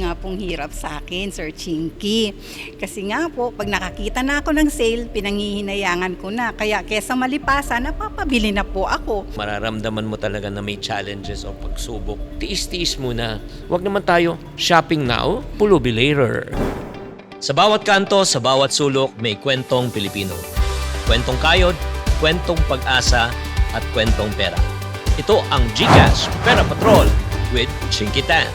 Yan nga pong hirap sa akin, Sir Chinky. Kasi nga po, pag nakakita na ako ng sale, pinangihinayangan ko na. Kaya kesa malipasan, napapabili na po ako. Mararamdaman mo talaga na may challenges o pagsubok. Tiis-tiis muna. Huwag naman tayo shopping now, pulubi later. Sa bawat kanto, sa bawat sulok, may kwentong Pilipino. Kwentong kayod, kwentong pag-asa, at kwentong pera. Ito ang GCash Pera Patrol with Chinky Tan.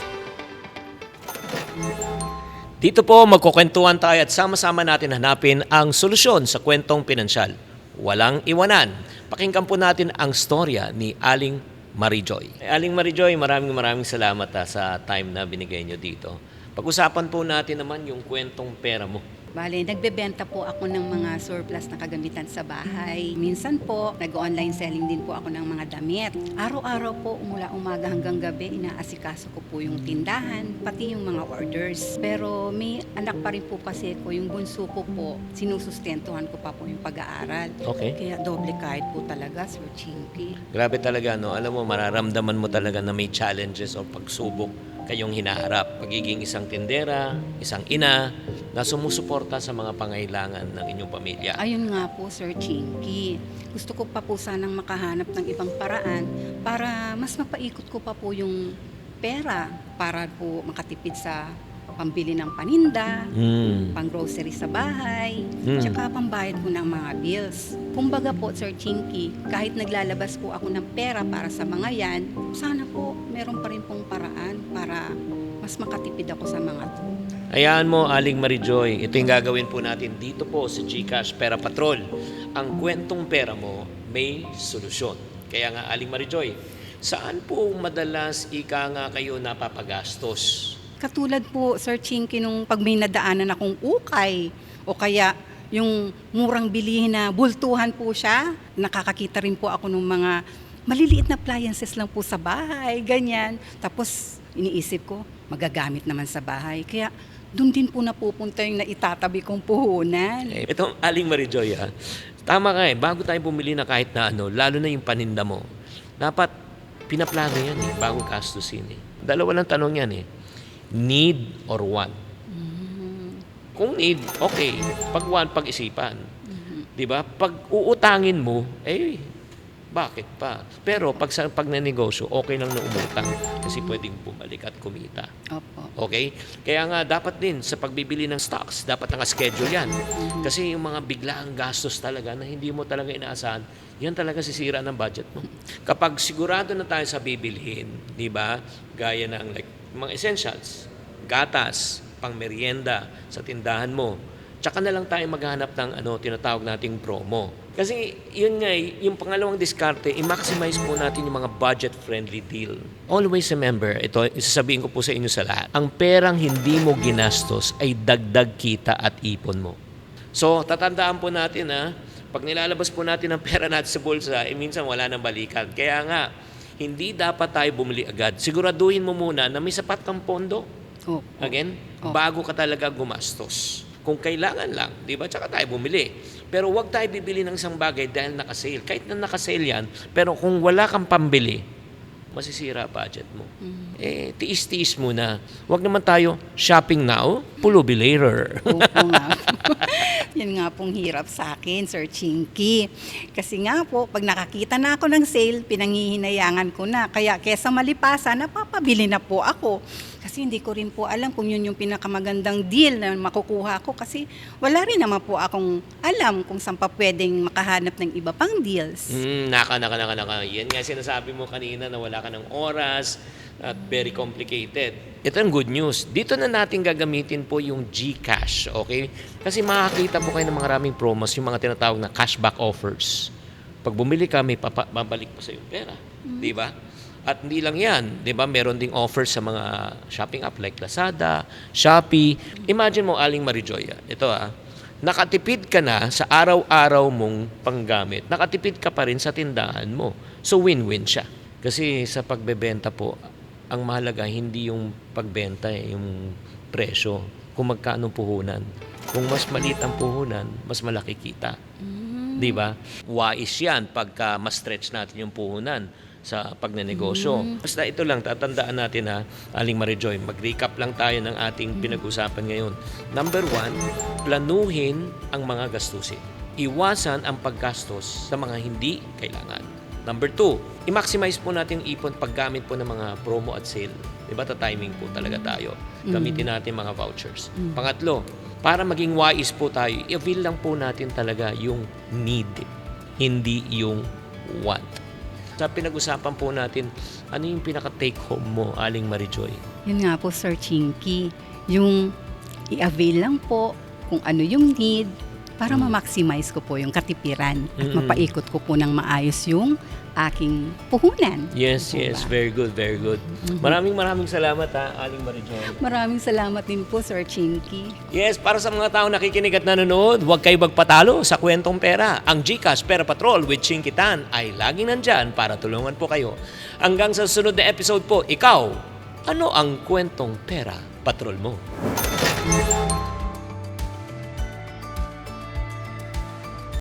Dito po magkukwentuhan tayo at sama-sama natin hanapin ang solusyon sa kwentong pinansyal. Walang iwanan. Pakinggan po natin ang storya ni Aling Marijoy. Aling Marijoy, maraming salamat sa time na binigay nyo dito. Pag-usapan po natin naman yung kwentong pera mo. Bale, nagbebenta po ako ng mga surplus na kagamitan sa bahay. Minsan po, nag-online selling din po ako ng mga damit. Araw-araw po, mula umaga hanggang gabi, inaasikaso ko po yung tindahan, pati yung mga orders. Pero may anak pa rin po kasi ko, yung bunso ko po, sinusustentuhan ko pa po yung pag-aaral. Okay. Kaya doble kahit po talaga, Sir Chinky. Grabe talaga, no? Alam mo, mararamdaman mo talaga na may challenges o pagsubok kayong hinaharap. Pagiging isang tindera, isang ina, na sumusuporta sa mga pangailangan ng inyong pamilya. Ayun nga po, Sir Chinky. Gusto ko pa po sanang makahanap ng ibang paraan para mas mapaikot ko pa po yung pera para po makatipid sa pambili ng paninda, pang-grocery sa bahay, tsaka pambayad ko ng mga bills. Kumbaga po, Sir Chinky, kahit naglalabas po ako ng pera para sa mga yan, sana po meron pa rin pong paraan para mas makatipid ako sa mga to. Hayaan mo, Aling Marijoy, ito yung gagawin po natin dito po sa GCash Pera Patrol. Ang kwentong pera mo may solusyon. Kaya nga, Aling Marijoy, saan po madalas nga kayo napapagastos? Katulad po, Sir Chinky, nung pag may nadaanan akong ukay o kaya yung murang bilihin na bultuhan po siya, nakakakita rin po ako ng mga maliliit na appliances lang po sa bahay, ganyan. Tapos iniisip ko, magagamit naman sa bahay. Kaya doon din po napupunta yung naitatabi kong puhunan. Itong Aling Marijoy, tama ka bago tayo bumili na kahit na ano, lalo na yung paninda mo, dapat pinaplano yan bago gastusin Dalawa lang tanong yan need or want. Kung need, okay. Pag want, pag-isipan. Diba? Pag uutangin mo, bakit pa? Pero pag nanegosyo, okay lang na umutang kasi pwedeng bumalik at kumita. Opo. Okay? Kaya nga dapat din sa pagbibili ng stocks, dapat naka-schedule yan. Kasi yung mga biglaang gastos talaga na hindi mo talaga inaasahan, yan talaga sisira ng budget mo. Kapag sigurado na tayo sa bibilhin, di ba? Gaya ng mga essentials, gatas, pang-merienda sa tindahan mo, tsaka na lang tayo maghanap ng tinatawag nating promo. Kasi yun nga, yung pangalawang diskarte, i-maximize po natin yung mga budget-friendly deal. Always remember, ito, isasabihin ko po sa inyo sa lahat, ang perang hindi mo ginastos ay dagdag kita at ipon mo. So, tatandaan po natin pag nilalabas po natin ang pera natin sa bulsa, minsan wala nang balikan. Kaya nga, hindi dapat tayo bumili agad. Siguraduhin mo muna na may sapat kang pondo. Again, bago ka talaga gumastos. Kung kailangan lang, di ba? Tsaka tayo bumili. Pero huwag tayo bibili ng isang bagay dahil nakasale. Kahit na nakasale yan, pero kung wala kang pambili, masisira budget mo. Tiis-tiis muna. Huwag naman tayo shopping now, pulubi later. Opo nga. Yan nga pong hirap sa akin, Sir Chinky. Kasi nga po, pag nakakita na ako ng sale, pinangihinayangan ko na. Kaya kesa malipasan, napapabili na po ako. Kasi hindi ko rin po alam kung yun yung pinakamagandang deal na makukuha ko. Kasi wala rin naman po akong alam kung saan pa pwedeng makahanap ng iba pang deals. Naka. Yan nga sinasabi mo kanina na wala ka ng oras at very complicated. Ito ang good news. Dito na natin gagamitin po yung GCash, okay? Kasi makakita po kayo ng mga maraming promos, yung mga tinatawag na cashback offers. Pag bumili ka, may babalik pa sa yung pera. Di ba? At hindi lang yan, di ba? Meron ding offers sa mga shopping app like Lazada, Shopee. Imagine mo, Aling Marijoy, ito nakatipid ka na sa araw-araw mong panggamit. Nakatipid ka pa rin sa tindahan mo. So win-win siya. Kasi sa pagbebenta po, ang mahalaga hindi yung pagbenta, yung presyo. Kung magkano puhunan. Kung mas maliit ang puhunan, mas malaki kita. Di ba? Wais yan pagka mas stretch natin yung puhunan. sa pagnenegosyo. Basta ito lang, tatandaan natin ha, Aling Marijoy, mag-recap lang tayo ng ating pinag-usapan ngayon. Number 1, planuhin ang mga gastusin. Iwasan ang paggastos sa mga hindi kailangan. Number 2, i-maximize po natin yung ipon paggamit po ng mga promo at sale. Diba, ta-timing po talaga tayo. Gamitin natin mga vouchers. Pangatlo, para maging wise po tayo, i-avail lang po natin talaga yung need, hindi yung want. Sa pinag-usapan po natin, ano yung pinaka-take home mo, Aling Marijoy? Yun nga po, Sir Chinky, yung i-avail lang po kung ano yung need para ma-maximize ko po yung katipiran at mapaikot ko po ng maayos yung aking puhunan. Yes, Diba? yes. Very good, very good. Maraming salamat ha, Aling Marijoy. Maraming salamat din po, Sir Chinky. Yes, para sa mga tao nakikinig at nanonood, huwag kayo magpatalo sa kwentong pera. Ang GCash Pera Patrol with Chinky Tan ay laging nandyan para tulungan po kayo. Hanggang sa susunod na episode po, ikaw, ano ang kwentong pera patrol mo?